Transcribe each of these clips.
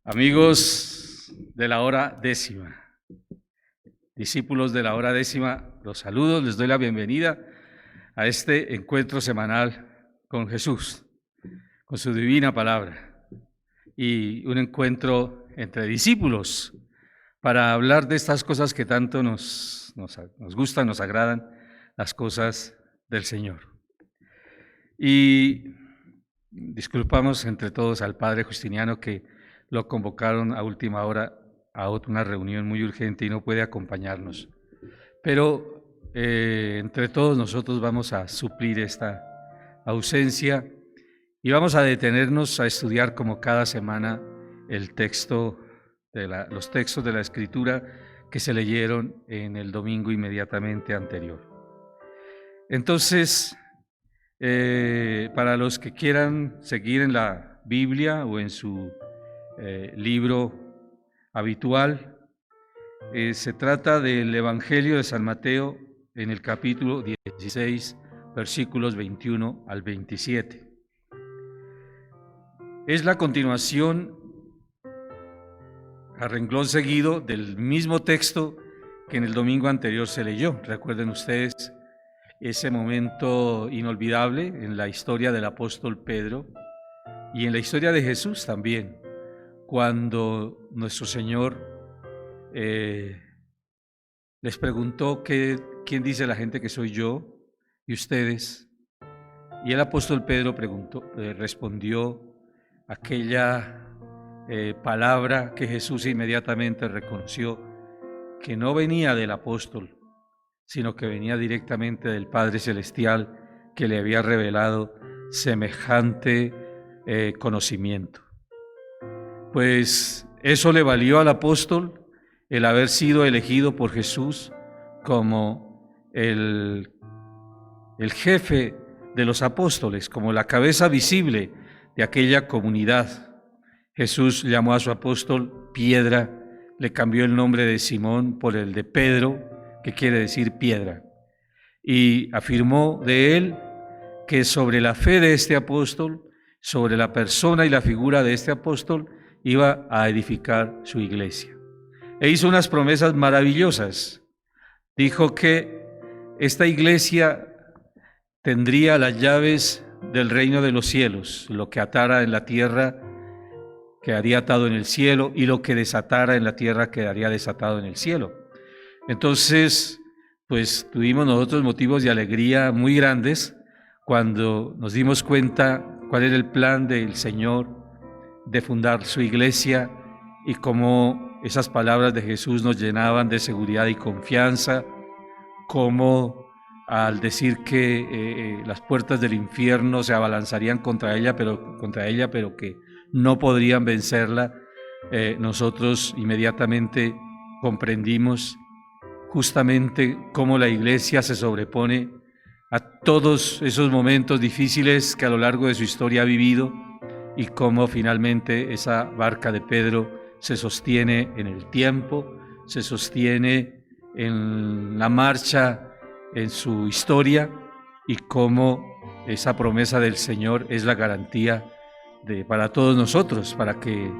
Amigos de la hora décima, discípulos de la hora décima, los saludo, les doy la bienvenida a este encuentro semanal con Jesús, con su divina palabra, y un encuentro entre discípulos para hablar de estas cosas que tanto nos gustan, nos agradan, las cosas del Señor. Y disculpamos entre todos al Padre Justiniano que lo convocaron a última hora a una reunión muy urgente y no puede acompañarnos. Pero entre todos nosotros vamos a suplir esta ausencia y vamos a detenernos a estudiar como cada semana los textos de la Escritura que se leyeron en el domingo inmediatamente anterior. Entonces, para los que quieran seguir en la Biblia o en su libro habitual, se trata del Evangelio de San Mateo en el capítulo 16, versículos 21 al 27. Es la continuación a renglón seguido del mismo texto que en el domingo anterior se leyó. Recuerden ustedes ese momento inolvidable en la historia del apóstol Pedro y en la historia de Jesús también, cuando nuestro Señor les preguntó ¿quién dice la gente que soy yo y ustedes? Y el apóstol Pedro respondió aquella palabra que Jesús inmediatamente reconoció, que no venía del apóstol, sino que venía directamente del Padre Celestial, que le había revelado semejante conocimiento. Pues eso le valió al apóstol el haber sido elegido por Jesús como el jefe de los apóstoles, como la cabeza visible de aquella comunidad. Jesús llamó a su apóstol Piedra, le cambió el nombre de Simón por el de Pedro, que quiere decir piedra, y afirmó de él que sobre la fe de este apóstol, sobre la persona y la figura de este apóstol, iba a edificar su iglesia. E hizo unas promesas maravillosas. Dijo que esta iglesia tendría las llaves del reino de los cielos. Lo que atara en la tierra quedaría atado en el cielo, y lo que desatara en la tierra quedaría desatado en el cielo. Entonces, pues tuvimos nosotros motivos de alegría muy grandes cuando nos dimos cuenta cuál era el plan del Señor de fundar su iglesia y cómo esas palabras de Jesús nos llenaban de seguridad y confianza, cómo al decir que las puertas del infierno se abalanzarían contra ella, pero que no podrían vencerla, nosotros inmediatamente comprendimos justamente cómo la iglesia se sobrepone a todos esos momentos difíciles que a lo largo de su historia ha vivido, y cómo finalmente esa barca de Pedro se sostiene en el tiempo, se sostiene en la marcha, en su historia, y cómo esa promesa del Señor es la garantía para todos nosotros, para que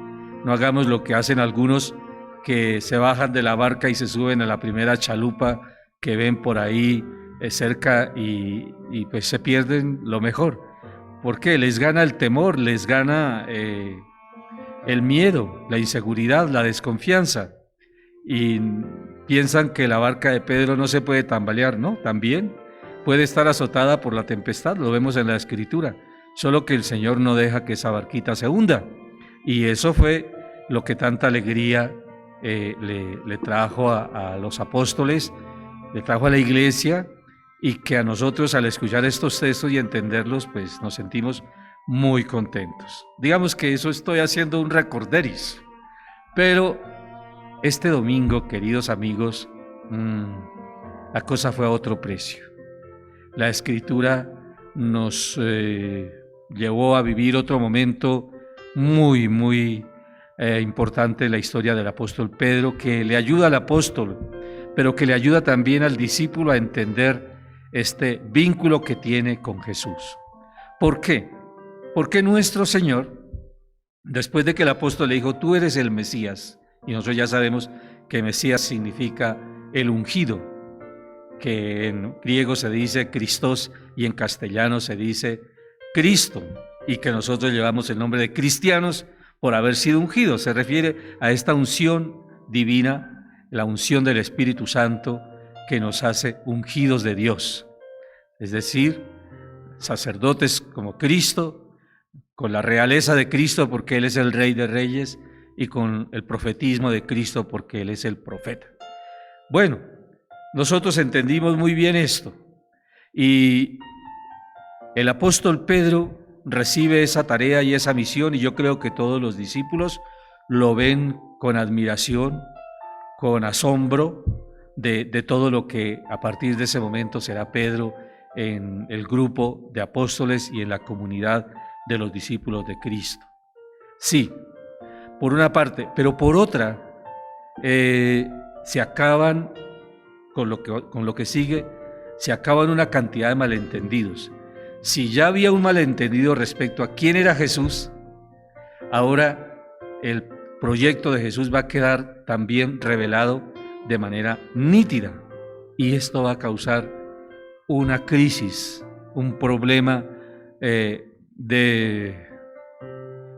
no hagamos lo que hacen algunos, que se bajan de la barca y se suben a la primera chalupa que ven por ahí cerca y pues se pierden lo mejor. ¿Por qué? Les gana el temor, les gana el miedo, la inseguridad, la desconfianza, y piensan que la barca de Pedro no se puede tambalear, ¿no? También puede estar azotada por la tempestad, lo vemos en la Escritura, solo que el Señor no deja que esa barquita se hunda, y eso fue lo que tanta alegría le trajo a los apóstoles, le trajo a la iglesia, y que a nosotros al escuchar estos textos y entenderlos, pues nos sentimos muy contentos. Digamos que eso estoy haciendo un recorderis, pero este domingo, queridos amigos, la cosa fue a otro precio. La Escritura nos llevó a vivir otro momento muy, muy importante en la historia del apóstol Pedro, que le ayuda al apóstol, pero que le ayuda también al discípulo a entender este vínculo que tiene con Jesús. ¿Por qué? Porque nuestro Señor después de que el apóstol le dijo, tú eres el Mesías, y nosotros ya sabemos que Mesías significa el ungido, que en griego se dice Christos y en castellano se dice Cristo, y que nosotros llevamos el nombre de cristianos por haber sido ungidos. Se refiere a esta unción divina, la unción del Espíritu Santo que nos hace ungidos de Dios, es decir, sacerdotes como Cristo, con la realeza de Cristo porque Él es el Rey de Reyes, y con el profetismo de Cristo porque Él es el profeta. Bueno, nosotros entendimos muy bien esto, y el apóstol Pedro recibe esa tarea y esa misión, y yo creo que todos los discípulos lo ven con admiración, con asombro de todo lo que a partir de ese momento será Pedro en el grupo de apóstoles y en la comunidad de los discípulos de Cristo. Sí, por una parte, pero por otra, se acaban, con lo que sigue, se acaban una cantidad de malentendidos. Si ya había un malentendido respecto a quién era Jesús, ahora el proyecto de Jesús va a quedar también revelado de manera nítida, y esto va a causar una crisis, un problema de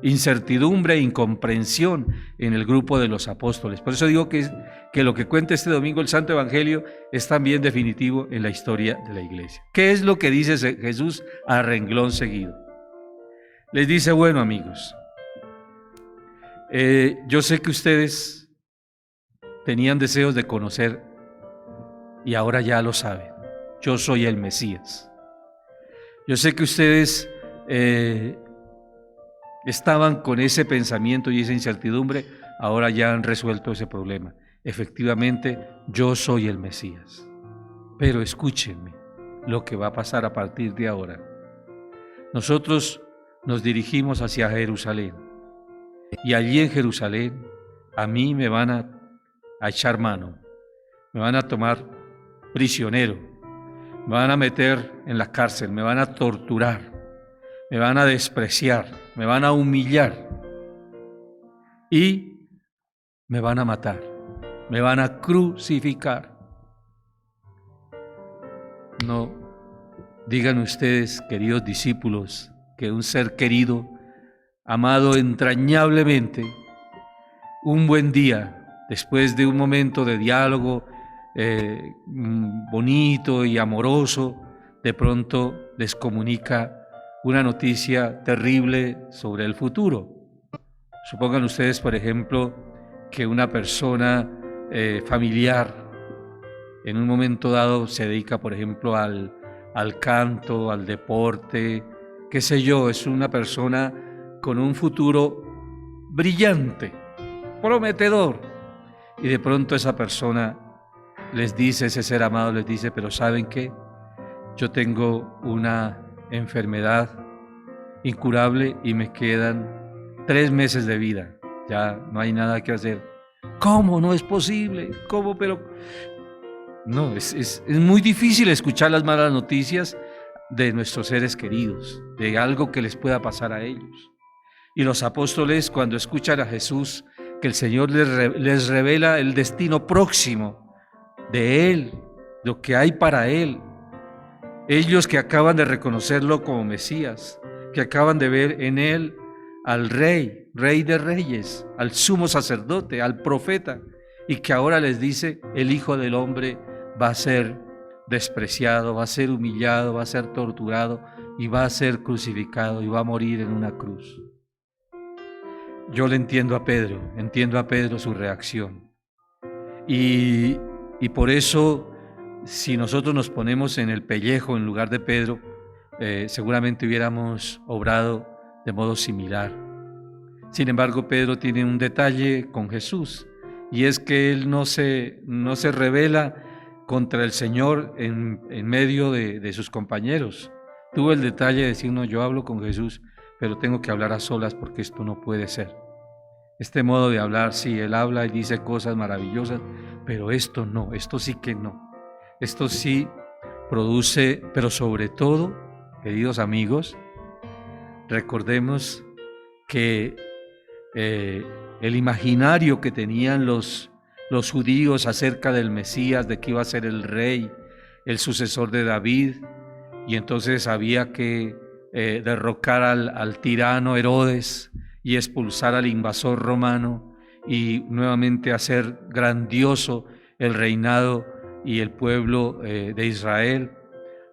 incertidumbre e incomprensión en el grupo de los apóstoles. Por eso digo que lo que cuenta este domingo el Santo Evangelio es también definitivo en la historia de la iglesia. ¿Qué es lo que dice Jesús a renglón seguido? Les dice, bueno, amigos, yo sé que ustedes tenían deseos de conocer y ahora ya lo saben. Yo soy el Mesías. Yo sé que ustedes estaban con ese pensamiento y esa incertidumbre, ahora ya han resuelto ese problema. Efectivamente, yo soy el Mesías. Pero escúchenme lo que va a pasar a partir de ahora. Nosotros nos dirigimos hacia Jerusalén, y allí en Jerusalén a mí me van a echar mano, me van a tomar prisionero, me van a meter en la cárcel, me van a torturar, me van a despreciar, me van a humillar y me van a matar, me van a crucificar. No digan ustedes, queridos discípulos, que un ser querido, amado entrañablemente, un buen día, después de un momento de diálogo bonito y amoroso, de pronto les comunica una noticia terrible sobre el futuro. Supongan ustedes, por ejemplo, que una persona familiar en un momento dado se dedica, por ejemplo, al canto, al deporte, qué sé yo, es una persona con un futuro brillante, prometedor, y de pronto esa persona les dice, ese ser amado les dice, pero ¿saben qué? Yo tengo una enfermedad incurable y me quedan 3 meses de vida, ya no hay nada que hacer. ¿Cómo? No es posible. ¿Cómo? Pero no, es muy difícil escuchar las malas noticias de nuestros seres queridos, de algo que les pueda pasar a ellos. Y los apóstoles, cuando escuchan a Jesús, que el Señor les revela el destino próximo de Él, lo que hay para Él, ellos que acaban de reconocerlo como Mesías, que acaban de ver en Él al Rey, Rey de Reyes, al sumo sacerdote, al profeta, y que ahora les dice, el Hijo del Hombre va a ser despreciado, va a ser humillado, va a ser torturado y va a ser crucificado y va a morir en una cruz. Yo le entiendo a Pedro su reacción. Y por eso, si nosotros nos ponemos en el pellejo en lugar de Pedro, seguramente hubiéramos obrado de modo similar. Sin embargo, Pedro tiene un detalle con Jesús, y es que él no se rebela contra el Señor en medio de sus compañeros. Tuvo el detalle de decir, no, yo hablo con Jesús, pero tengo que hablar a solas porque esto no puede ser. Este modo de hablar, sí, él habla y dice cosas maravillosas, pero esto no, esto sí que no. Esto sí produce, pero sobre todo, queridos amigos, recordemos que eh, el imaginario que tenían los judíos acerca del Mesías, de que iba a ser el rey, el sucesor de David, y entonces había que derrocar al tirano Herodes y expulsar al invasor romano y nuevamente hacer grandioso el reinado y el pueblo de Israel.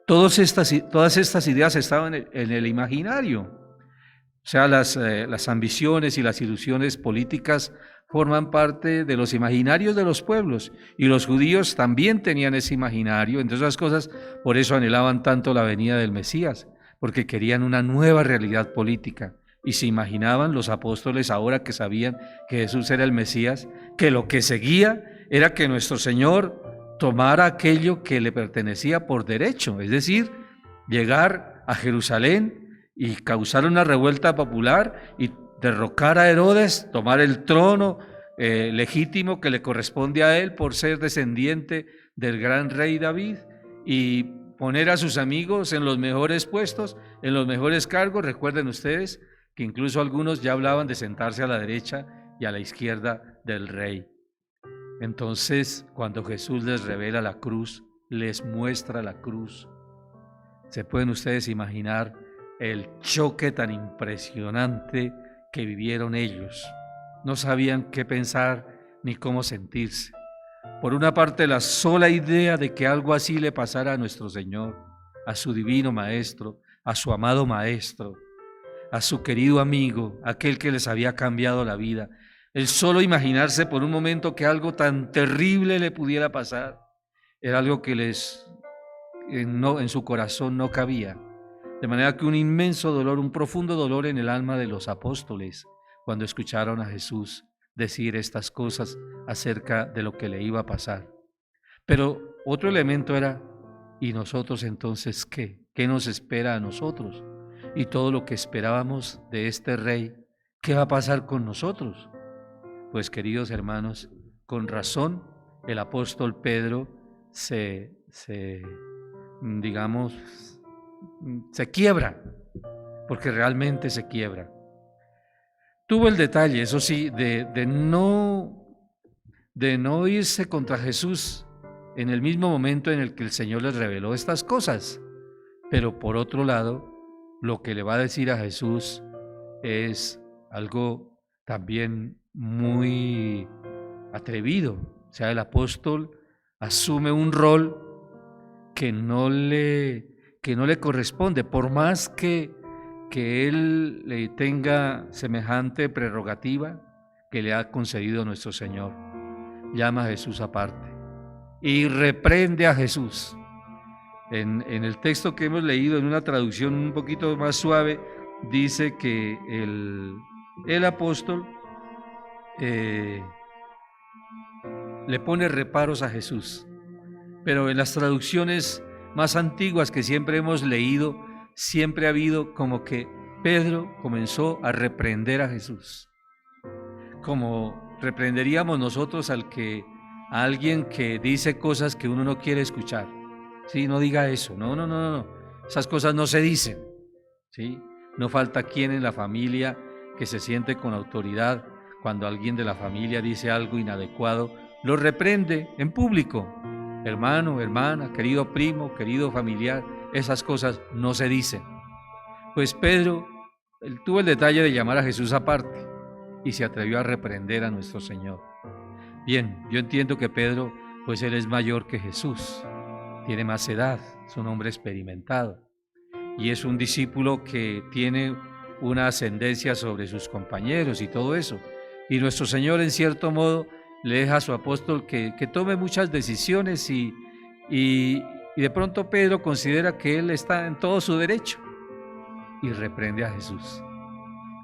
Todas estas ideas estaban en el imaginario. O sea, las ambiciones y las ilusiones políticas forman parte de los imaginarios de los pueblos, y los judíos también tenían ese imaginario. Entre otras cosas, por eso anhelaban tanto la venida del Mesías, porque querían una nueva realidad política, y se imaginaban los apóstoles, ahora que sabían que Jesús era el Mesías, que lo que seguía era que nuestro Señor tomara aquello que le pertenecía por derecho, es decir, llegar a Jerusalén y causar una revuelta popular y derrocar a Herodes, tomar el trono legítimo que le corresponde a él por ser descendiente del gran rey David, y poner a sus amigos en los mejores puestos, en los mejores cargos. Recuerden ustedes que incluso algunos ya hablaban de sentarse a la derecha y a la izquierda del rey. Entonces, cuando Jesús les revela la cruz, les muestra la cruz, ¿se pueden ustedes imaginar el choque tan impresionante que vivieron ellos? No sabían qué pensar ni cómo sentirse. Por una parte, la sola idea de que algo así le pasara a nuestro Señor, a su divino Maestro, a su amado Maestro, a su querido amigo, aquel que les había cambiado la vida. El solo imaginarse por un momento que algo tan terrible le pudiera pasar, era algo que en su corazón no cabía. De manera que un inmenso dolor, un profundo dolor en el alma de los apóstoles, cuando escucharon a Jesús decir estas cosas acerca de lo que le iba a pasar. Pero otro elemento era, ¿y nosotros entonces qué? ¿Qué nos espera a nosotros? Y todo lo que esperábamos de este rey, ¿qué va a pasar con nosotros? Pues, queridos hermanos, con razón el apóstol Pedro se quiebra, porque realmente se quiebra. Tuvo el detalle, eso sí, de no irse contra Jesús en el mismo momento en el que el Señor les reveló estas cosas. Pero por otro lado, lo que le va a decir a Jesús es algo también muy atrevido. O sea, el apóstol asume un rol que no le corresponde, por más que él le tenga semejante prerrogativa que le ha concedido nuestro Señor. Llama a Jesús aparte y reprende a Jesús. En el texto que hemos leído, en una traducción un poquito más suave, dice que el apóstol le pone reparos a Jesús. Pero en las traducciones más antiguas que siempre hemos leído, siempre ha habido como que Pedro comenzó a reprender a Jesús, como reprenderíamos nosotros a alguien que dice cosas que uno no quiere escuchar. Sí, no diga eso, no, esas cosas no se dicen. Sí, no falta quien en la familia que se siente con autoridad cuando alguien de la familia dice algo inadecuado, lo reprende en público. Hermano, hermana, querido primo, querido familiar, esas cosas no se dicen. Pues Pedro tuvo el detalle de llamar a Jesús aparte y se atrevió a reprender a nuestro Señor. Bien, yo entiendo que Pedro, pues él es mayor que Jesús, tiene más edad, es un hombre experimentado y es un discípulo que tiene una ascendencia sobre sus compañeros y todo eso. Y nuestro Señor, en cierto modo, le deja a su apóstol que tome muchas decisiones y de pronto Pedro considera que él está en todo su derecho y reprende a Jesús.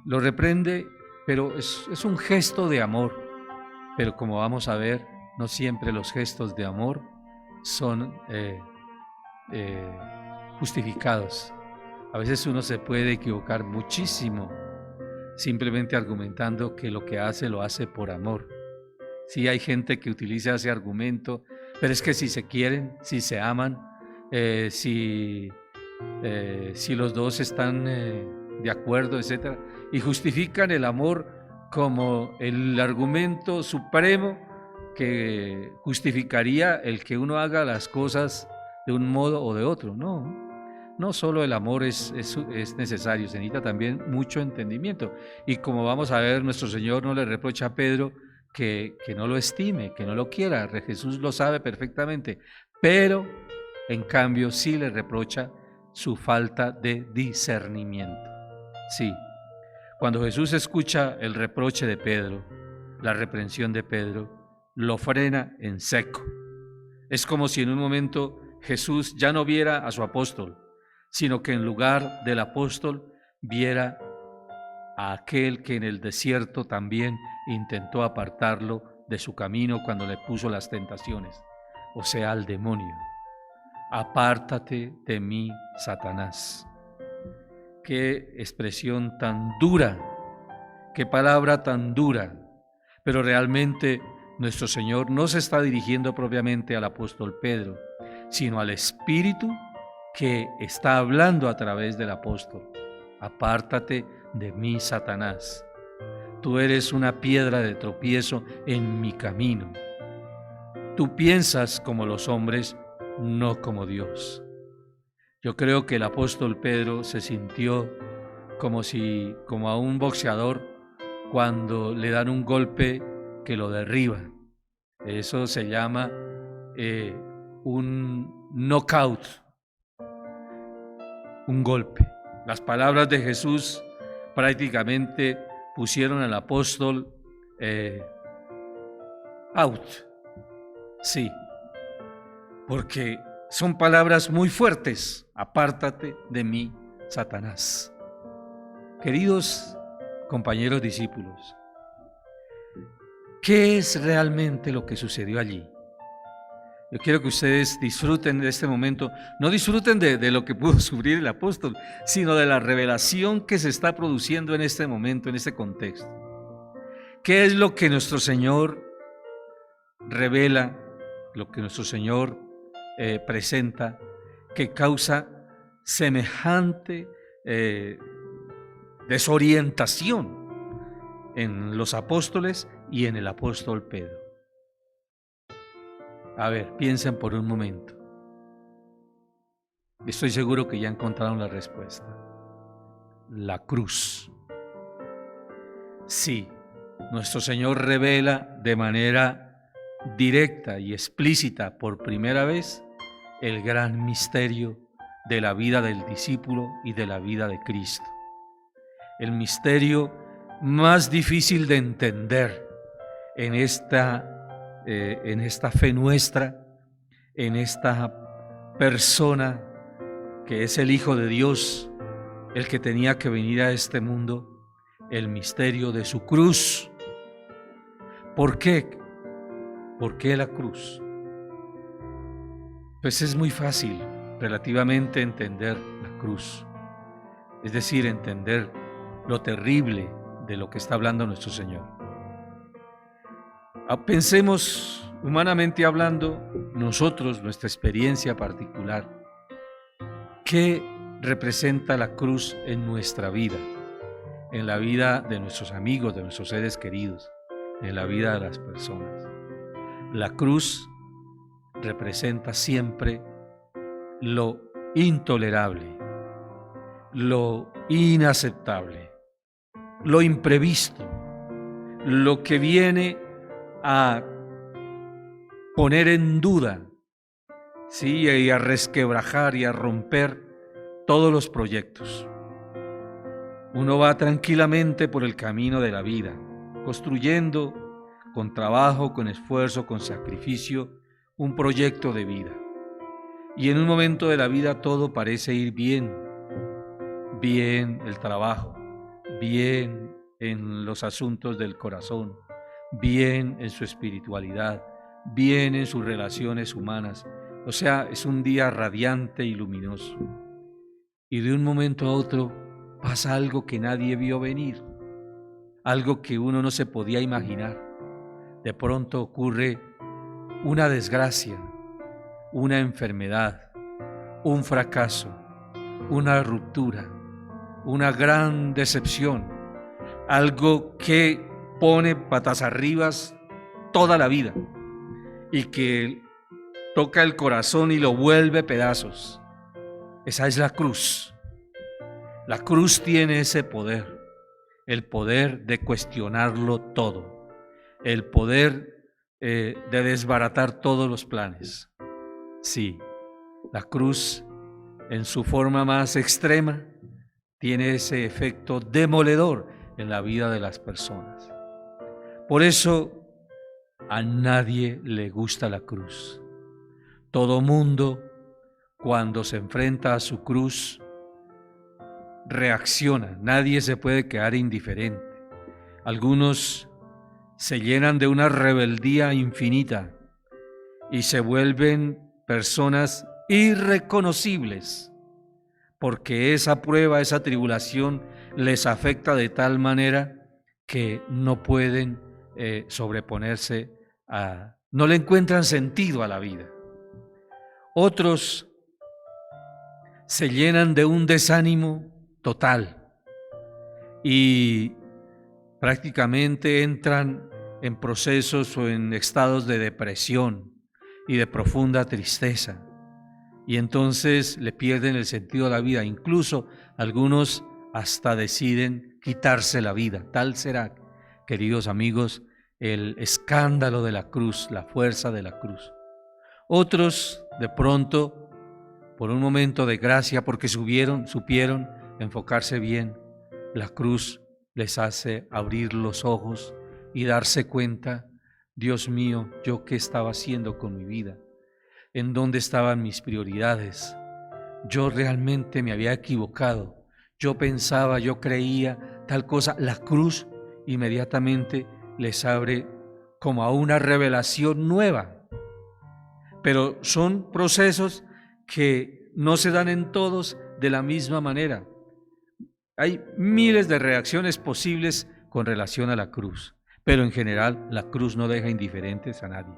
Lo reprende, pero es un gesto de amor. Pero como vamos a ver, no siempre los gestos de amor son justificados. A veces uno se puede equivocar muchísimo simplemente argumentando que lo que hace lo hace por amor. Sí, hay gente que utiliza ese argumento, pero es que si se quieren, si se aman, si los dos están de acuerdo, etcétera, y justifican el amor como el argumento supremo que justificaría el que uno haga las cosas de un modo o de otro. No solo el amor es necesario, se necesita también mucho entendimiento. Y como vamos a ver, nuestro Señor no le reprocha a Pedro que no lo estime, que no lo quiera. Jesús lo sabe perfectamente, pero en cambio sí le reprocha su falta de discernimiento. Sí, cuando Jesús escucha el reproche de Pedro, la reprensión de Pedro, lo frena en seco. Es como si en un momento Jesús ya no viera a su apóstol, sino que en lugar del apóstol viera a aquel que en el desierto también intentó apartarlo de su camino cuando le puso las tentaciones, o sea, al demonio. Apártate de mí, Satanás. Qué expresión tan dura, qué palabra tan dura, pero realmente nuestro Señor no se está dirigiendo propiamente al apóstol Pedro, sino al Espíritu que está hablando a través del apóstol. Apártate de mí, Satanás. Tú eres una piedra de tropiezo en mi camino. Tú piensas como los hombres, no como Dios. Yo creo que el apóstol Pedro se sintió como a un boxeador cuando le dan un golpe que lo derriba. Eso se llama un knockout, un golpe. Las palabras de Jesús prácticamente pusieron al apóstol out. Sí, porque son palabras muy fuertes. Apártate de mí, Satanás. Queridos compañeros discípulos, ¿qué es realmente lo que sucedió allí? Yo quiero que ustedes disfruten de este momento, no disfruten de lo que pudo sufrir el apóstol, sino de la revelación que se está produciendo en este momento, en este contexto. ¿Qué es lo que nuestro Señor revela, lo que nuestro Señor presenta, que causa semejante desorientación en los apóstoles y en el apóstol Pedro? A ver, piensen por un momento. Estoy seguro que ya encontraron la respuesta. La cruz. Sí, nuestro Señor revela de manera directa y explícita por primera vez el gran misterio de la vida del discípulo y de la vida de Cristo. El misterio más difícil de entender en esta fe nuestra, en esta persona que es el Hijo de Dios, el que tenía que venir a este mundo, el misterio de su cruz. ¿Por qué? ¿Por qué la cruz? Pues es muy fácil relativamente entender la cruz, es decir, entender lo terrible de lo que está hablando nuestro Señor. Pensemos, humanamente hablando, nosotros, nuestra experiencia particular, ¿qué representa la cruz en nuestra vida? En la vida de nuestros amigos, de nuestros seres queridos, en la vida de las personas. La cruz representa siempre lo intolerable, lo inaceptable, lo imprevisto, lo que viene a poner en duda, ¿sí? Y a resquebrajar y a romper todos los proyectos. Uno va tranquilamente por el camino de la vida, construyendo con trabajo, con esfuerzo, con sacrificio, un proyecto de vida. Y en un momento de la vida todo parece ir bien, bien el trabajo, bien en los asuntos del corazón, bien en su espiritualidad, bien en sus relaciones humanas. O sea, es un día radiante y luminoso. Y de un momento a otro pasa algo que nadie vio venir, algo que uno no se podía imaginar. De pronto ocurre una desgracia, una enfermedad, un fracaso, una ruptura, una gran decepción, algo que pone patas arriba toda la vida y que toca el corazón y lo vuelve pedazos. Esa es la cruz. La cruz tiene ese poder, el poder de cuestionarlo todo, el poder de desbaratar todos los planes. Sí, la cruz en su forma más extrema tiene ese efecto demoledor en la vida de las personas. Por eso a nadie le gusta la cruz. Todo mundo, cuando se enfrenta a su cruz, reacciona. Nadie se puede quedar indiferente. Algunos se llenan de una rebeldía infinita y se vuelven personas irreconocibles, porque esa prueba, esa tribulación les afecta de tal manera que no pueden sobreponerse no le encuentran sentido a la vida. Otros se llenan de un desánimo total y prácticamente entran en procesos o en estados de depresión y de profunda tristeza, y entonces le pierden el sentido a la vida. Incluso algunos hasta deciden quitarse la vida. Tal será, queridos amigos, el escándalo de la cruz, la fuerza de la cruz. Otros, de pronto, por un momento de gracia, porque supieron enfocarse bien, la cruz les hace abrir los ojos y darse cuenta: Dios mío, ¿yo qué estaba haciendo con mi vida? ¿En dónde estaban mis prioridades? Yo realmente me había equivocado. Yo pensaba, yo creía tal cosa. La cruz inmediatamente les abre como a una revelación nueva. Pero son procesos que no se dan en todos de la misma manera. Hay miles de reacciones posibles con relación a la cruz, pero en general la cruz no deja indiferentes a nadie.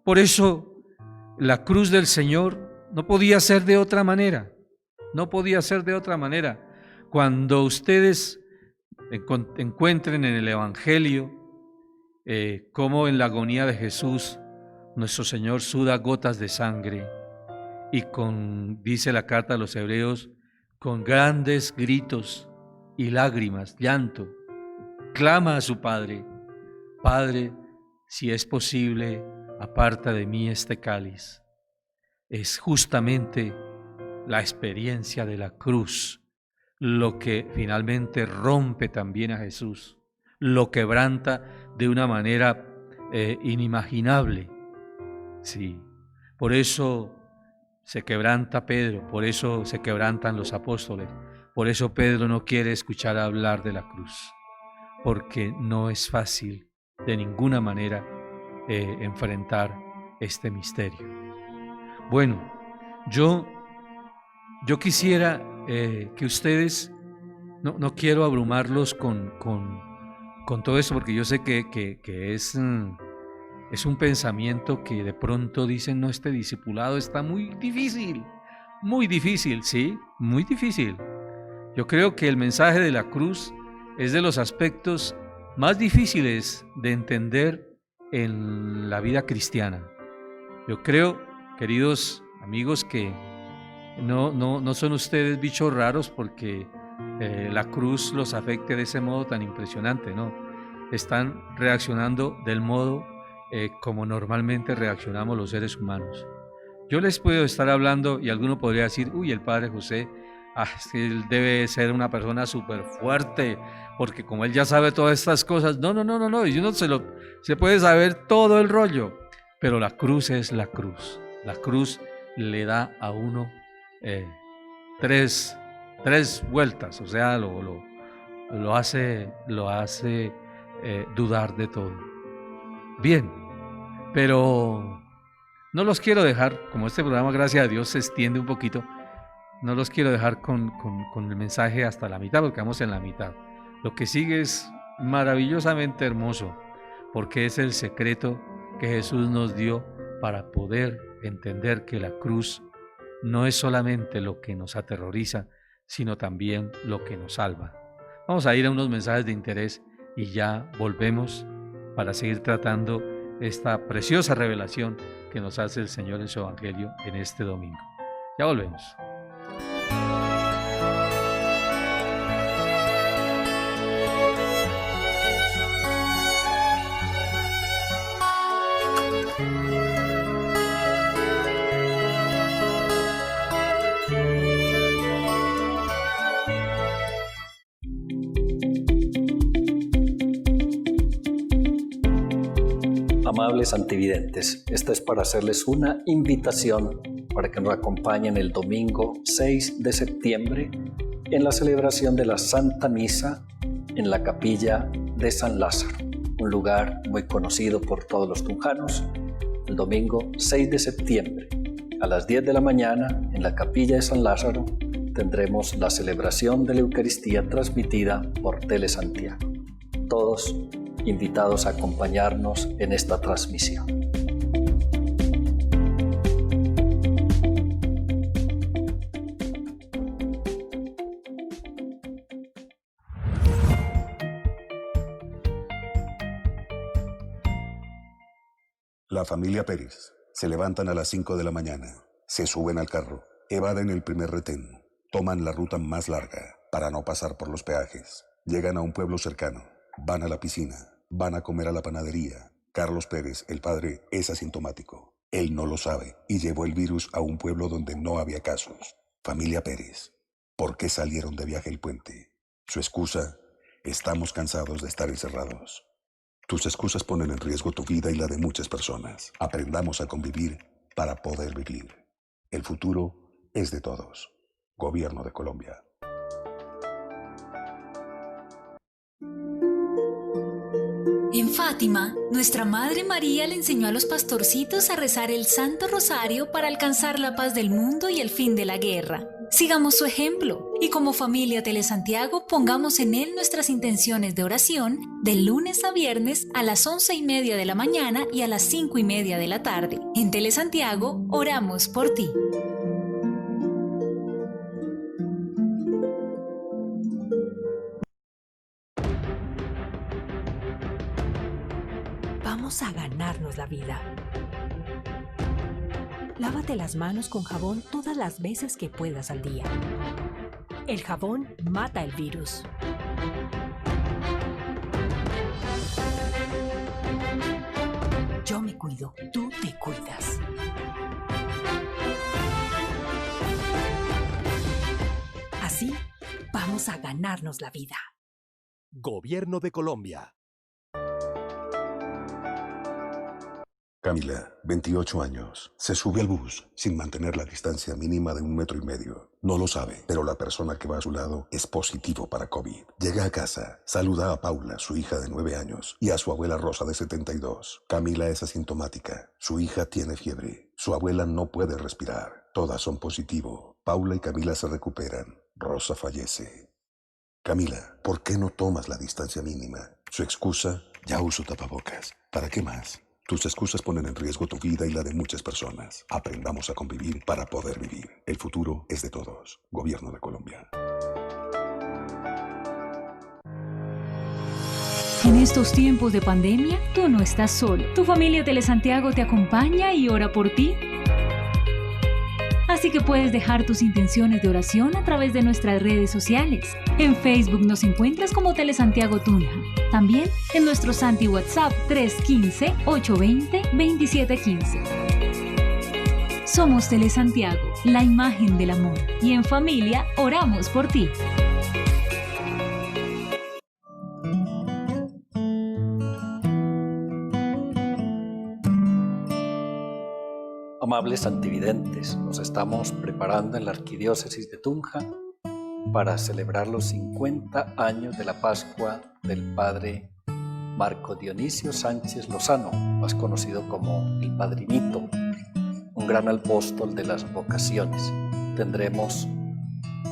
Por eso la cruz del Señor no podía ser de otra manera, no podía ser de otra manera. Cuando ustedes encuentren en el Evangelio cómo en la agonía de Jesús nuestro Señor suda gotas de sangre y dice la carta a los Hebreos, con grandes gritos y lágrimas, llanto, clama a su Padre: Padre, si es posible, aparta de mí este cáliz. Es justamente la experiencia de la cruz lo que finalmente rompe también a Jesús, lo quebranta de una manera inimaginable. Sí, por eso se quebranta Pedro, por eso se quebrantan los apóstoles, por eso Pedro no quiere escuchar hablar de la cruz, porque no es fácil de ninguna manera enfrentar este misterio. Bueno, yo quisiera que ustedes, no quiero abrumarlos con todo eso, porque yo sé que es un pensamiento que de pronto dicen: no, este discipulado está muy difícil, sí, muy difícil. Yo creo que el mensaje de la cruz es de los aspectos más difíciles de entender en la vida cristiana. Yo creo, queridos amigos, que no son ustedes bichos raros porque la cruz los afecte de ese modo tan impresionante, ¿no? Están reaccionando del modo como normalmente reaccionamos los seres humanos. Yo les puedo estar hablando y alguno podría decir: uy, el Padre José, es que él debe ser una persona súper fuerte, porque como él ya sabe todas estas cosas. No, y uno se puede saber todo el rollo, pero la cruz es la cruz. La cruz le da a uno tres vueltas, o sea, lo hace dudar de todo. Bien, pero no los quiero dejar, como este programa, gracias a Dios, se extiende un poquito, no los quiero dejar con el mensaje hasta la mitad, porque vamos en la mitad. Lo que sigue es maravillosamente hermoso, porque es el secreto que Jesús nos dio para poder entender que la cruz no es solamente lo que nos aterroriza, sino también lo que nos salva. Vamos a ir a unos mensajes de interés y ya volvemos para seguir tratando esta preciosa revelación que nos hace el Señor en su Evangelio en este domingo. Ya volvemos. Amables antividentes, esta es para hacerles una invitación para que nos acompañen el domingo 6 de septiembre en la celebración de la Santa Misa en la capilla de San Lázaro, un lugar muy conocido por todos los tunjanos. El domingo 6 de septiembre a las 10 de la mañana en la capilla de San Lázaro tendremos la celebración de la Eucaristía transmitida por Telesantiago. Todos invitados a acompañarnos en esta transmisión. La familia Pérez se levantan a las 5 de la mañana, se suben al carro, evaden el primer retén, toman la ruta más larga para no pasar por los peajes, llegan a un pueblo cercano, van a la piscina, van a comer a la panadería. Carlos Pérez, el padre, es asintomático. Él no lo sabe y llevó el virus a un pueblo donde no había casos. Familia Pérez, ¿por qué salieron de viaje el puente? Su excusa: estamos cansados de estar encerrados. Tus excusas ponen en riesgo tu vida y la de muchas personas. Aprendamos a convivir para poder vivir. El futuro es de todos. Gobierno de Colombia. En Fátima, nuestra Madre María le enseñó a los pastorcitos a rezar el Santo Rosario para alcanzar la paz del mundo y el fin de la guerra. Sigamos su ejemplo y como familia Telesantiago pongamos en él nuestras intenciones de oración de lunes a viernes a las 11:30 de la mañana y a las 5:30 de la tarde. En Telesantiago oramos por ti. Vamos a ganarnos la vida. Lávate las manos con jabón todas las veces que puedas al día. El jabón mata el virus. Yo me cuido, tú te cuidas. Así vamos a ganarnos la vida. Gobierno de Colombia. Camila, 28 años, se sube al bus sin mantener la distancia mínima de 1,5 metros. No lo sabe, pero la persona que va a su lado es positivo para COVID. Llega a casa, saluda a Paula, su hija de 9 años, y a su abuela Rosa de 72. Camila es asintomática, su hija tiene fiebre, su abuela no puede respirar. Todas son positivo. Paula y Camila se recuperan. Rosa fallece. Camila, ¿por qué no tomas la distancia mínima? Su excusa: ya uso tapabocas. ¿Para qué más? Tus excusas ponen en riesgo tu vida y la de muchas personas. Aprendamos a convivir para poder vivir. El futuro es de todos. Gobierno de Colombia. En estos tiempos de pandemia, tú no estás solo. Tu familia Telesantiago te acompaña y ora por ti. Así que puedes dejar tus intenciones de oración a través de nuestras redes sociales. En Facebook nos encuentras como Telesantiago Tunja. También en nuestro Santi WhatsApp 315-820-2715. Somos Telesantiago, la imagen del amor. Y en familia oramos por ti. Amables antividentes, nos estamos preparando en la Arquidiócesis de Tunja para celebrar los 50 años de la Pascua del Padre Marco Dionisio Sánchez Lozano, más conocido como el Padrinito, un gran apóstol de las vocaciones. Tendremos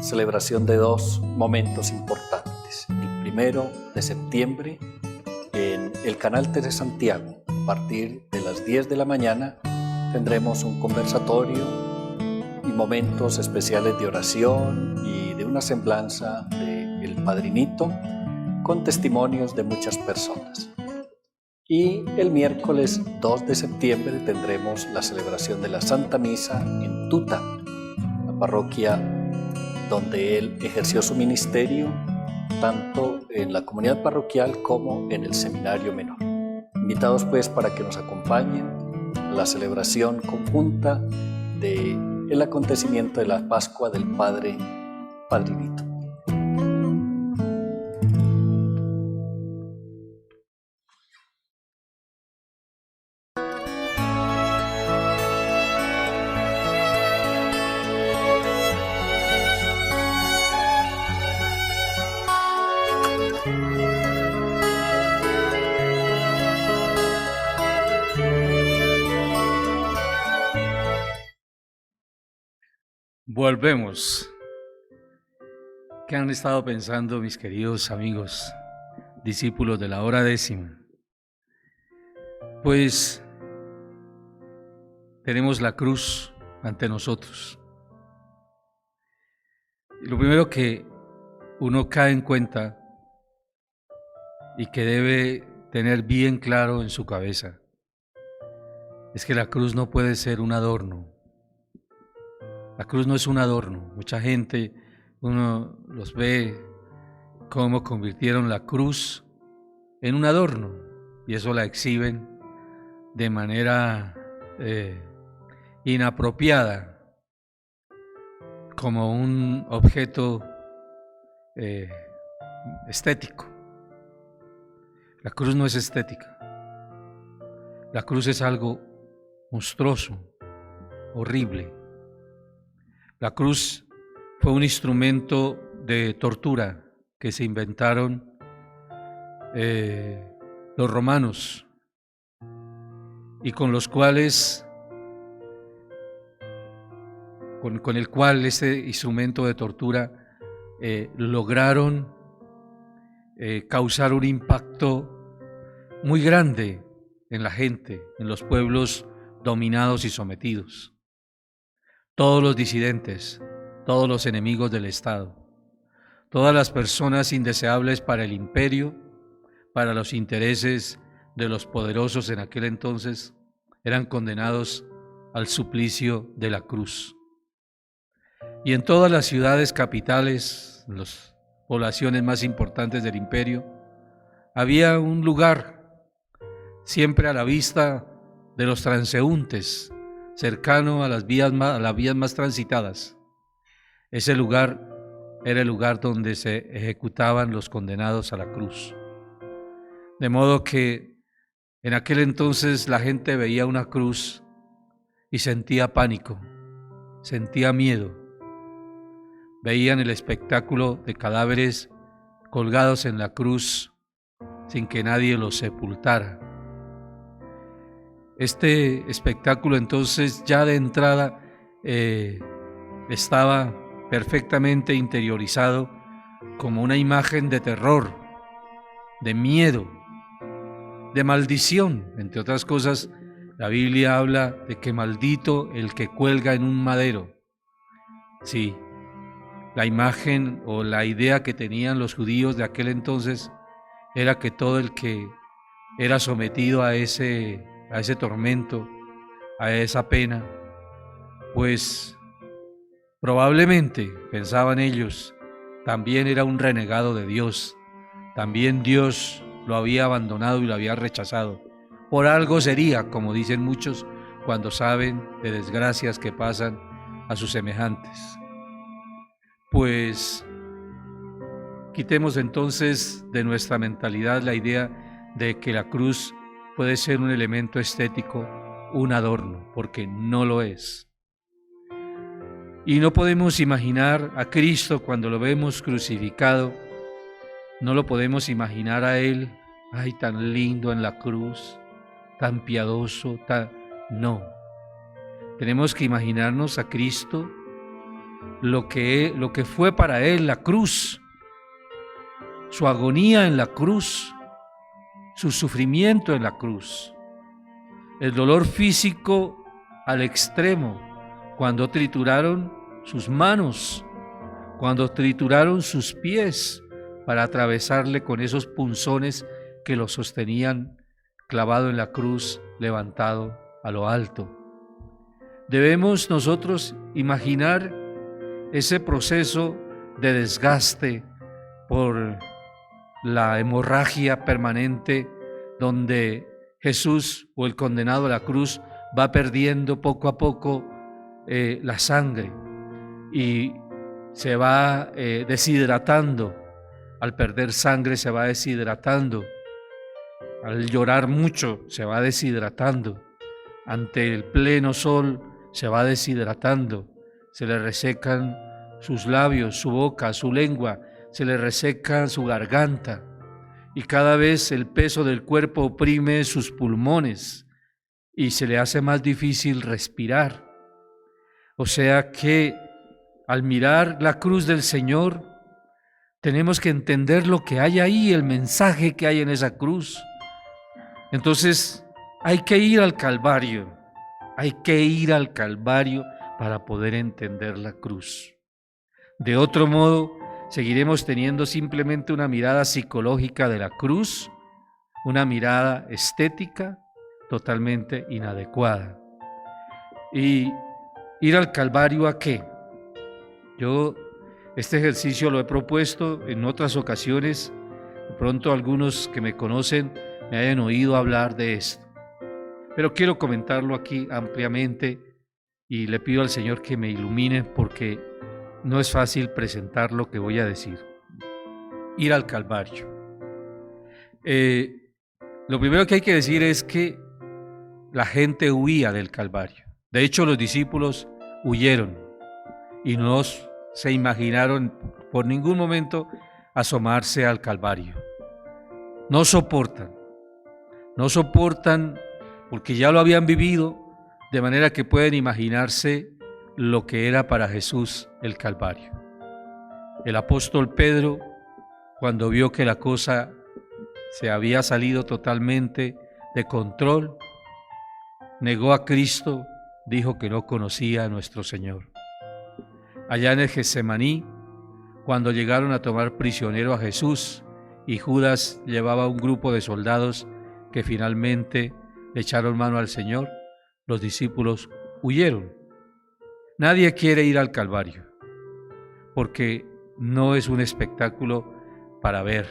celebración de 2 momentos importantes. El 1 de septiembre en el canal Telesantiago, a partir de las 10 de la mañana, tendremos un conversatorio y momentos especiales de oración y de una semblanza del Padrinito con testimonios de muchas personas. Y el miércoles 2 de septiembre tendremos la celebración de la Santa Misa en Tuta, la parroquia donde él ejerció su ministerio, tanto en la comunidad parroquial como en el seminario menor. Invitados pues para que nos acompañen a la celebración conjunta del acontecimiento de la Pascua del Padre Vito. Volvemos. ¿Qué han estado pensando mis queridos amigos, discípulos de la hora décima? Pues tenemos la cruz ante nosotros. Lo primero que uno cae en cuenta y que debe tener bien claro en su cabeza es que la cruz no puede ser un adorno. La cruz no es un adorno. Mucha gente, uno los ve cómo convirtieron la cruz en un adorno y eso la exhiben de manera inapropiada, como un objeto estético. La cruz no es estética. La cruz es algo monstruoso, horrible. La cruz fue un instrumento de tortura que se inventaron los romanos y con los cuales, con el cual ese instrumento de tortura lograron causar un impacto muy grande en la gente, en los pueblos dominados y sometidos. Todos los disidentes, todos los enemigos del Estado, todas las personas indeseables para el imperio, para los intereses de los poderosos en aquel entonces, eran condenados al suplicio de la cruz. Y en todas las ciudades capitales, las poblaciones más importantes del imperio, había un lugar siempre a la vista de los transeúntes, cercano a las vías más transitadas. Ese lugar era el lugar donde se ejecutaban los condenados a la cruz. De modo que en aquel entonces la gente veía una cruz y sentía pánico, sentía miedo. Veían el espectáculo de cadáveres colgados en la cruz sin que nadie los sepultara. Este espectáculo entonces ya de entrada estaba perfectamente interiorizado como una imagen de terror, de miedo, de maldición. Entre otras cosas, la Biblia habla de que maldito el que cuelga en un madero. Sí, la imagen o la idea que tenían los judíos de aquel entonces era que todo el que era sometido a ese tormento, a esa pena, pues probablemente, pensaban ellos, también era un renegado de Dios, también Dios lo había abandonado y lo había rechazado. Por algo sería, como dicen muchos, cuando saben de desgracias que pasan a sus semejantes. Pues quitemos entonces de nuestra mentalidad la idea de que la cruz puede ser un elemento estético, un adorno, porque no lo es. Y no podemos imaginar a Cristo cuando lo vemos crucificado, no lo podemos imaginar a Él, ay, tan lindo en la cruz, tan piadoso, no. Tenemos que imaginarnos a Cristo, lo que fue para Él la cruz, su agonía en la cruz, su sufrimiento en la cruz, el dolor físico al extremo, cuando trituraron sus manos, cuando trituraron sus pies, para atravesarle con esos punzones que lo sostenían clavado en la cruz, levantado a lo alto. Debemos nosotros imaginar ese proceso de desgaste por la hemorragia permanente donde Jesús o el condenado a la cruz va perdiendo poco a poco la sangre y se va deshidratando. Al perder sangre se va deshidratando. Al llorar mucho se va deshidratando. Ante el pleno sol se va deshidratando. Se le resecan sus labios, su boca, su lengua, se le reseca su garganta. Y cada vez el peso del cuerpo oprime sus pulmones y se le hace más difícil respirar. O sea que al mirar la cruz del Señor, tenemos que entender lo que hay ahí, el mensaje que hay en esa cruz. Entonces hay que ir al Calvario, para poder entender la cruz. De otro modo, seguiremos teniendo simplemente una mirada psicológica de la cruz, una mirada estética totalmente inadecuada. ¿Y ir al Calvario a qué? Yo este ejercicio lo he propuesto en otras ocasiones. De pronto algunos que me conocen me hayan oído hablar de esto. Pero quiero comentarlo aquí ampliamente y le pido al Señor que me ilumine porque no es fácil presentar lo que voy a decir. Ir al Calvario. Lo primero que hay que decir es que la gente huía del Calvario. De hecho, los discípulos huyeron y no se imaginaron por ningún momento asomarse al Calvario. No soportan porque ya lo habían vivido, de manera que pueden imaginarse lo que era para Jesús el Calvario. El apóstol Pedro, cuando vio que la cosa se había salido totalmente de control, negó a Cristo, dijo que no conocía a nuestro Señor. Allá en el Getsemaní, cuando llegaron a tomar prisionero a Jesús y Judas llevaba un grupo de soldados que finalmente le echaron mano al Señor, los discípulos huyeron. Nadie quiere ir al Calvario porque no es un espectáculo para ver,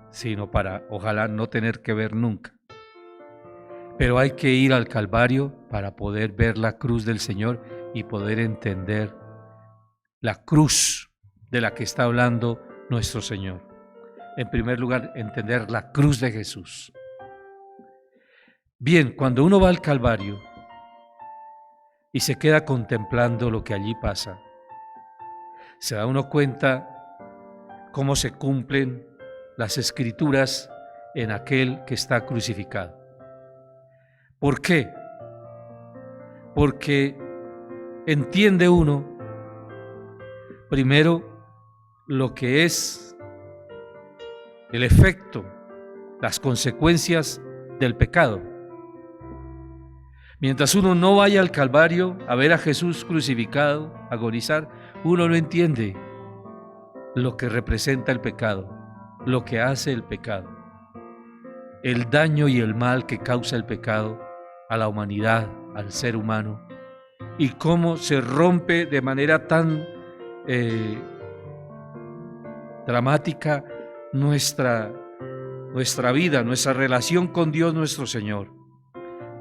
sino para, ojalá, no tener que ver nunca. Pero hay que ir al Calvario para poder ver la cruz del Señor y poder entender la cruz de la que está hablando nuestro Señor. En primer lugar, entender la cruz de Jesús. Bien, cuando uno va al Calvario y se queda contemplando lo que allí pasa, se da uno cuenta cómo se cumplen las Escrituras en aquel que está crucificado. ¿Por qué? Porque entiende uno primero lo que es el efecto, las consecuencias del pecado. Mientras uno no vaya al Calvario a ver a Jesús crucificado, agonizar, uno no entiende lo que representa el pecado, lo que hace el pecado, el daño y el mal que causa el pecado a la humanidad, al ser humano, y cómo se rompe de manera tan dramática nuestra vida, nuestra relación con Dios nuestro Señor.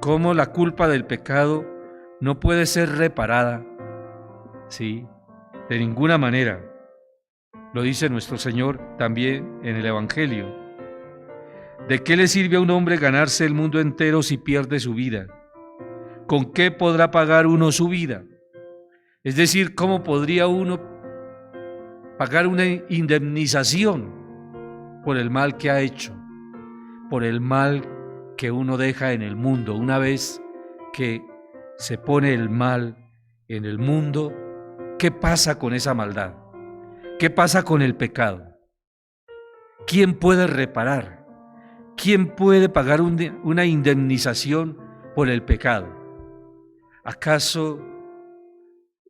Cómo la culpa del pecado no puede ser reparada, ¿sí? De ninguna manera. Lo dice nuestro Señor también en el Evangelio. ¿De qué le sirve a un hombre ganarse el mundo entero si pierde su vida? ¿Con qué podrá pagar uno su vida? Es decir, ¿cómo podría uno pagar una indemnización por el mal que ha hecho, por el mal que uno deja en el mundo? Una vez que se pone el mal en el mundo, ¿qué pasa con esa maldad? ¿Qué pasa con el pecado? ¿Quién puede reparar? ¿Quién puede pagar una indemnización por el pecado? ¿Acaso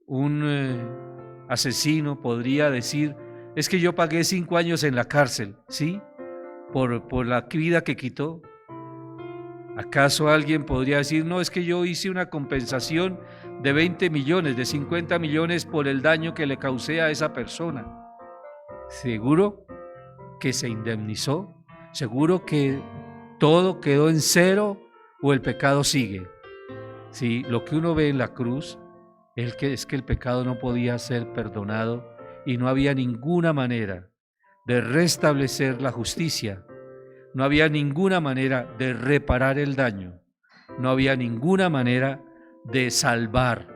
un asesino podría decir: es que yo pagué 5 años en la cárcel, ¿sí? Por la vida que quitó. ¿Acaso alguien podría decir, no, es que yo hice una compensación de 20 millones, de 50 millones por el daño que le causé a esa persona? ¿Seguro que se indemnizó? ¿Seguro que todo quedó en cero o el pecado sigue? Sí, lo que uno ve en la cruz es que el pecado no podía ser perdonado y no había ninguna manera de restablecer la justicia. No había ninguna manera de reparar el daño. No había ninguna manera de salvar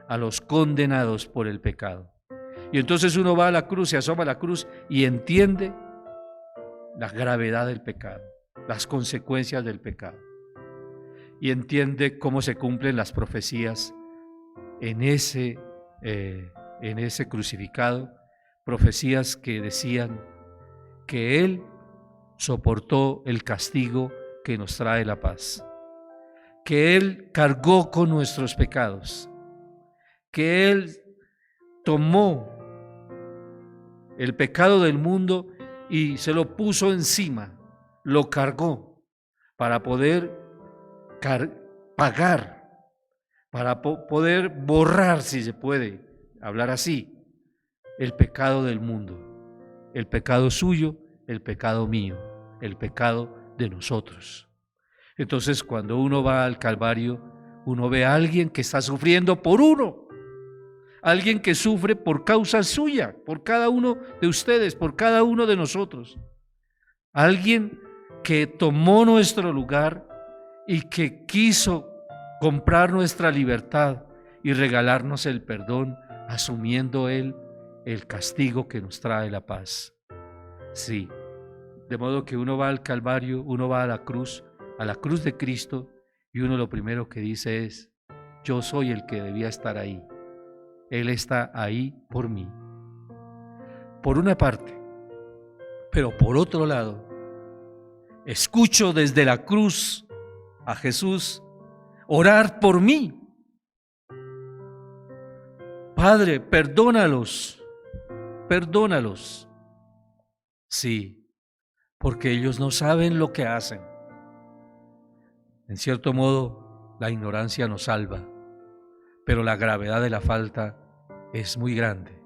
a los condenados por el pecado. Y entonces uno va a la cruz, se asoma a la cruz y entiende la gravedad del pecado, las consecuencias del pecado. Y entiende cómo se cumplen las profecías en ese crucificado, profecías que decían que Él soportó el castigo que nos trae la paz, que Él cargó con nuestros pecados, que Él tomó el pecado del mundo y se lo puso encima, lo cargó para poder pagar, para poder borrar, si se puede hablar así, el pecado del mundo, el pecado suyo, el pecado mío, el pecado de nosotros. Entonces, cuando uno va al Calvario, uno ve a alguien que está sufriendo por uno, alguien que sufre por causa suya, por cada uno de ustedes, por cada uno de nosotros, alguien que tomó nuestro lugar y que quiso comprar nuestra libertad y regalarnos el perdón, asumiendo Él el castigo que nos trae la paz. Sí, de modo que uno va al Calvario, uno va a la cruz de Cristo, y uno lo primero que dice es, yo soy el que debía estar ahí. Él está ahí por mí. Por una parte, pero por otro lado, escucho desde la cruz a Jesús orar por mí. Padre, perdónalos, perdónalos. Sí, porque ellos no saben lo que hacen. En cierto modo, la ignorancia nos salva, pero la gravedad de la falta es muy grande.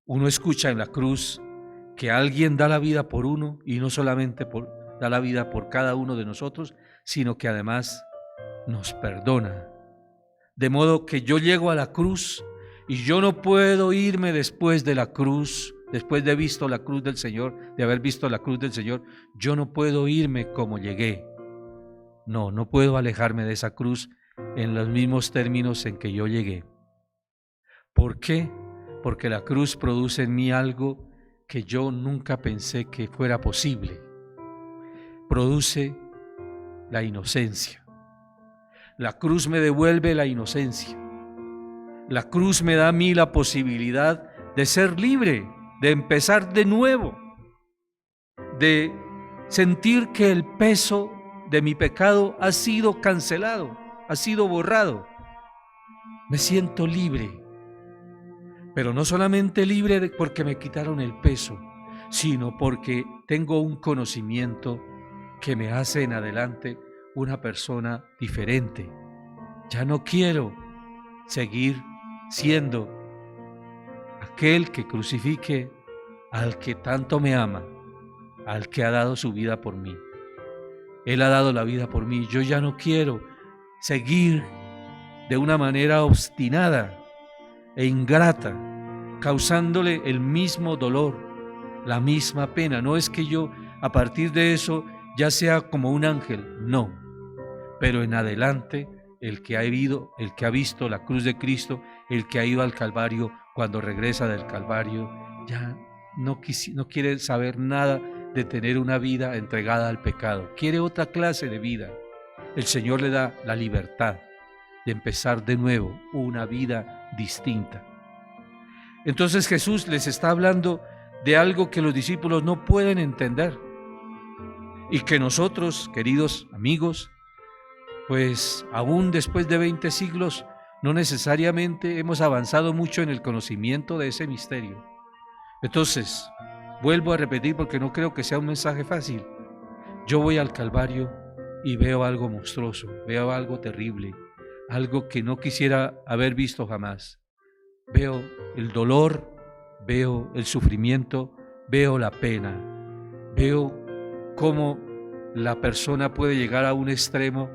Uno escucha en la cruz que alguien da la vida por uno, y no solamente da la vida por cada uno de nosotros, sino que además nos perdona. De modo que yo llego a la cruz y yo no puedo irme después de la cruz, después de visto la cruz del Señor, de haber visto la cruz del Señor, yo no puedo irme como llegué. No puedo alejarme de esa cruz en los mismos términos en que yo llegué. ¿Por qué? Porque la cruz produce en mí algo que yo nunca pensé que fuera posible. Produce la inocencia. La cruz me devuelve la inocencia. La cruz me da a mí la posibilidad de ser libre, de empezar de nuevo, de sentir que el peso de mi pecado ha sido cancelado, ha sido borrado. Me siento libre, pero no solamente libre porque me quitaron el peso, sino porque tengo un conocimiento que me hace en adelante una persona diferente. Ya no quiero seguir siendo aquel que crucifique al que tanto me ama, al que ha dado su vida por mí. Él ha dado la vida por mí. Yo ya no quiero seguir de una manera obstinada e ingrata, causándole el mismo dolor, la misma pena. No es que yo a partir de eso ya sea como un ángel, no. Pero en adelante, el que ha visto la cruz de Cristo, el que ha ido al Calvario, cuando regresa del Calvario, ya no quiere saber nada de tener una vida entregada al pecado. Quiere otra clase de vida. El Señor le da la libertad de empezar de nuevo una vida distinta. Entonces Jesús les está hablando de algo que los discípulos no pueden entender y que nosotros, queridos amigos, pues aún después de 20 siglos no necesariamente hemos avanzado mucho en el conocimiento de ese misterio. Entonces, vuelvo a repetir porque no creo que sea un mensaje fácil. Yo voy al Calvario y veo algo monstruoso, veo algo terrible, algo que no quisiera haber visto jamás. Veo el dolor, veo el sufrimiento, veo la pena, veo cómo la persona puede llegar a un extremo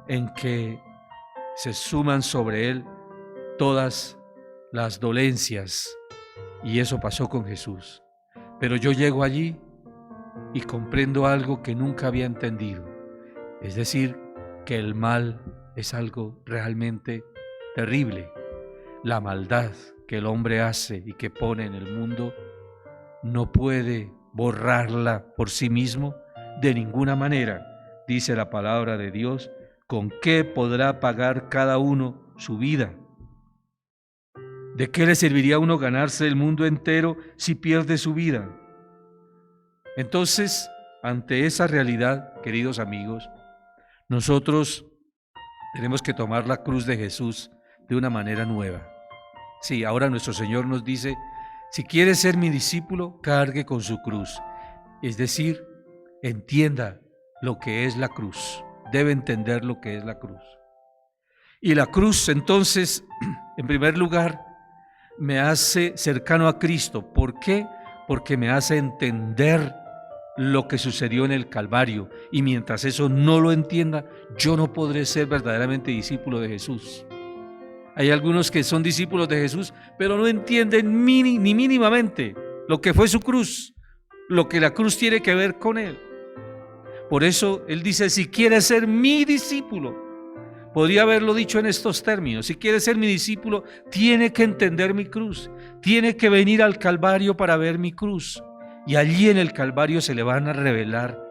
en que se suman sobre él todas las dolencias, y eso pasó con Jesús. Pero yo llego allí y comprendo algo que nunca había entendido, es decir, que el mal es algo realmente terrible. La maldad que el hombre hace y que pone en el mundo no puede borrarla por sí mismo de ninguna manera. Dice la palabra de Dios, ¿con qué podrá pagar cada uno su vida? ¿De qué le serviría a uno ganarse el mundo entero si pierde su vida? Entonces, ante esa realidad, queridos amigos, nosotros tenemos que tomar la cruz de Jesús de una manera nueva. Sí, ahora nuestro Señor nos dice, si quiere ser mi discípulo, cargue con su cruz. Es decir, entienda lo que es la cruz. Debe entender lo que es la cruz. Y la cruz, entonces, en primer lugar, me hace cercano a Cristo. ¿Por qué? Porque me hace entender lo que sucedió en el Calvario. Y mientras eso no lo entienda, yo no podré ser verdaderamente discípulo de Jesús. Hay algunos que son discípulos de Jesús, pero no entienden ni mínimamente lo que fue su cruz, lo que la cruz tiene que ver con él. Por eso él dice, si quieres ser mi discípulo, podría haberlo dicho en estos términos, si quieres ser mi discípulo, tiene que entender mi cruz, tiene que venir al Calvario para ver mi cruz. Y allí en el Calvario se le van a revelar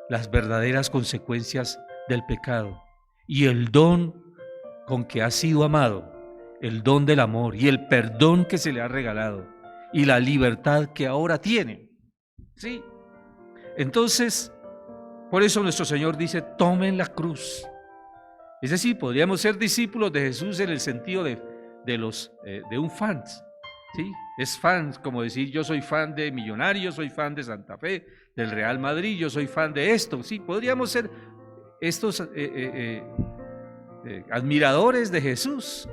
las verdaderas consecuencias del pecado y el don con que ha sido amado, el don del amor y el perdón que se le ha regalado y la libertad que ahora tiene. ¿Sí? Entonces, por eso nuestro Señor dice, tomen la cruz. Es decir, podríamos ser discípulos de Jesús en el sentido de un fan. ¿Sí? Es fan, como decir, yo soy fan de Millonarios, soy fan de Santa Fe, del Real Madrid, yo soy fan de esto. Sí, podríamos ser estos admiradores de Jesús,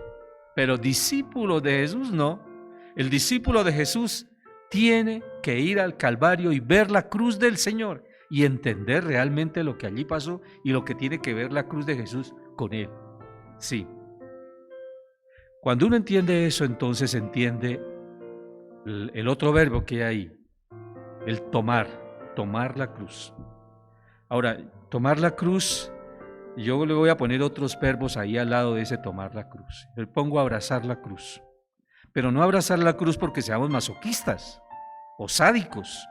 pero discípulos de Jesús no. El discípulo de Jesús tiene que ir al Calvario y ver la cruz del Señor y entender realmente lo que allí pasó y lo que tiene que ver la cruz de Jesús con él. Sí. Cuando uno entiende eso, entonces entiende el otro verbo que hay ahí, el tomar la cruz. Ahora, tomar la cruz, yo le voy a poner otros verbos ahí al lado de ese tomar la cruz. Yo pongo abrazar la cruz, pero no abrazar la cruz porque seamos masoquistas o sádicos.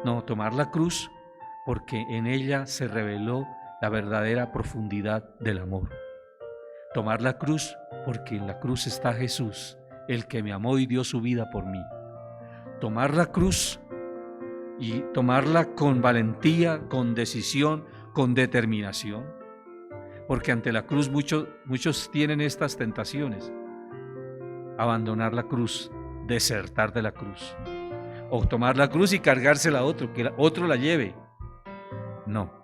No, tomar la cruz porque en ella se reveló la verdadera profundidad del amor. Tomar la cruz porque en la cruz está Jesús, el que me amó y dio su vida por mí. Tomar la cruz y tomarla con valentía, con decisión, con determinación. Porque ante la cruz muchos tienen estas tentaciones. Abandonar la cruz, desertar de la cruz. O tomar la cruz y cargársela a otro, que otro la lleve. No.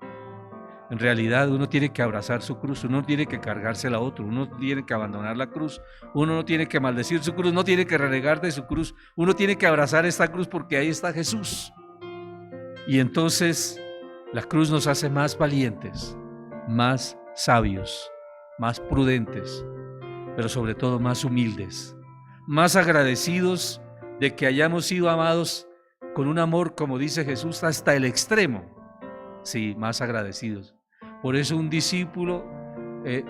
En realidad uno tiene que abrazar su cruz, uno tiene que cargársela a otro, uno tiene que abandonar la cruz, uno no tiene que maldecir su cruz, no tiene que renegar de su cruz, uno tiene que abrazar esta cruz porque ahí está Jesús. Y entonces la cruz nos hace más valientes, más sabios, más prudentes, pero sobre todo más humildes, más agradecidos de que hayamos sido amados con un amor, como dice Jesús, hasta el extremo. Sí, más agradecidos. Por eso un discípulo,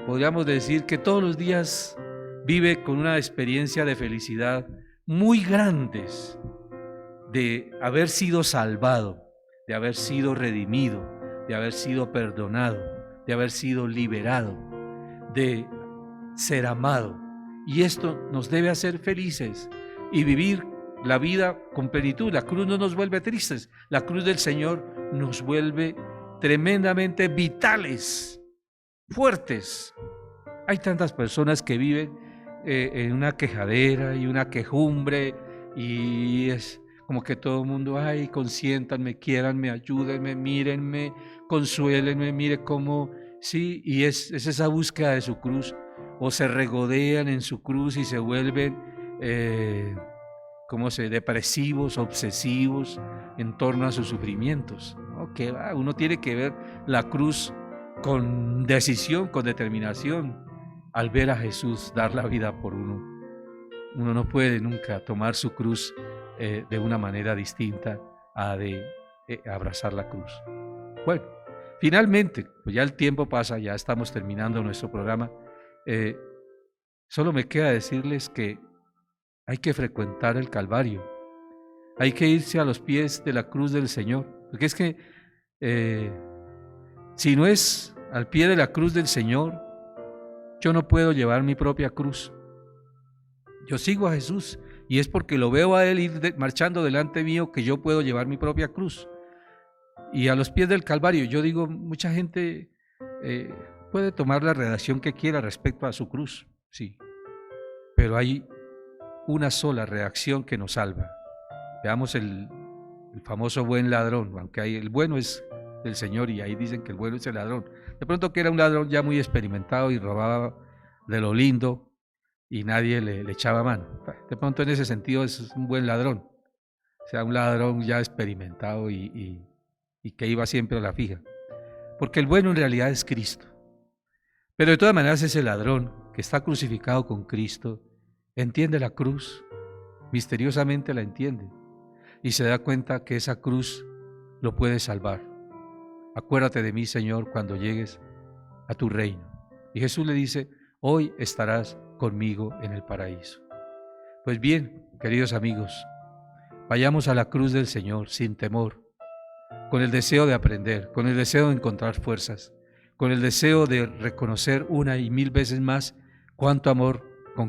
podríamos decir que todos los días vive con una experiencia de felicidad muy grandes, de haber sido salvado, de haber sido redimido, de haber sido perdonado, de haber sido liberado, de ser amado. Y esto nos debe hacer felices y vivir la vida con plenitud. La cruz no nos vuelve tristes, la cruz del Señor nos vuelve tremendamente vitales, fuertes. Hay tantas personas que viven en una quejadera y una quejumbre y es como que todo el mundo, ay, consiéntanme, quiéranme, ayúdenme, mírenme, consuélenme, mire cómo, sí, y es esa búsqueda de su cruz, o se regodean en su cruz y se vuelven, depresivos, obsesivos en torno a sus sufrimientos, ¿no? Que uno tiene que ver la cruz con decisión, con determinación, al ver a Jesús dar la vida por uno. Uno no puede nunca tomar su cruz de una manera distinta a de abrazar la cruz. Bueno, finalmente, pues ya el tiempo pasa, ya estamos terminando nuestro programa. Solo me queda decirles que hay que frecuentar el Calvario, hay que irse a los pies de la cruz del Señor, porque es que si no es al pie de la cruz del Señor, yo no puedo llevar mi propia cruz. Yo sigo a Jesús y es porque lo veo a Él ir marchando delante mío que yo puedo llevar mi propia cruz. Y a los pies del Calvario, yo digo, mucha gente puede tomar la redacción que quiera respecto a su cruz, sí, pero hay una sola reacción que nos salva. Veamos el famoso buen ladrón, aunque el bueno es el Señor y ahí dicen que el bueno es el ladrón. De pronto que era un ladrón ya muy experimentado y robaba de lo lindo y nadie le echaba mano. De pronto en ese sentido es un buen ladrón, o sea, un ladrón ya experimentado y que iba siempre a la fija. Porque el bueno en realidad es Cristo. Pero de todas maneras ese ladrón que está crucificado con Cristo entiende la cruz, misteriosamente la entiende y se da cuenta que esa cruz lo puede salvar. Acuérdate de mí, Señor, cuando llegues a tu reino. Y Jesús le dice, hoy estarás conmigo en el paraíso. Pues bien, queridos amigos, vayamos a la cruz del Señor sin temor, con el deseo de aprender, con el deseo de encontrar fuerzas, con el deseo de reconocer una y mil veces más con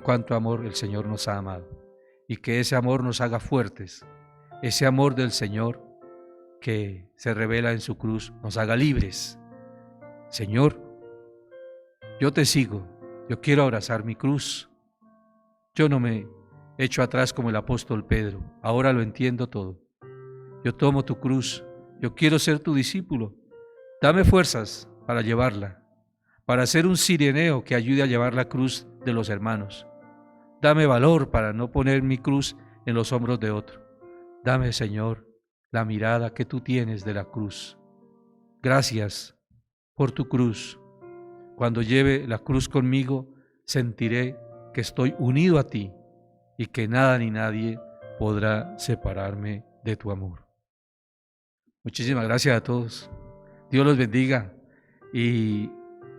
cuánto amor el Señor nos ha amado, y que ese amor nos haga fuertes, ese amor del Señor que se revela en su cruz nos haga libres. Señor, yo te sigo, yo quiero abrazar mi cruz, yo no me echo atrás como el apóstol Pedro, ahora lo entiendo todo, yo tomo tu cruz, yo quiero ser tu discípulo, dame fuerzas para llevarla, para ser un cireneo que ayude a llevar la cruz de los hermanos. Dame valor para no poner mi cruz en los hombros de otro. Dame, Señor, la mirada que tú tienes de la cruz. Gracias por tu cruz. Cuando lleve la cruz conmigo, sentiré que estoy unido a ti y que nada ni nadie podrá separarme de tu amor. Muchísimas gracias a todos. Dios los bendiga y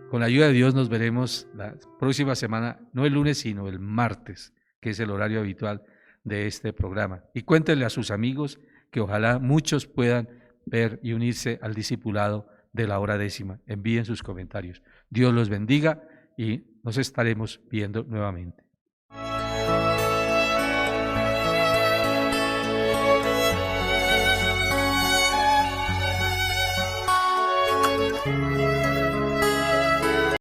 con la ayuda de Dios nos veremos la próxima semana, no el lunes, sino el martes, que es el horario habitual de este programa. Y cuéntenle a sus amigos que ojalá muchos puedan ver y unirse al discipulado de la hora décima. Envíen sus comentarios. Dios los bendiga y nos estaremos viendo nuevamente.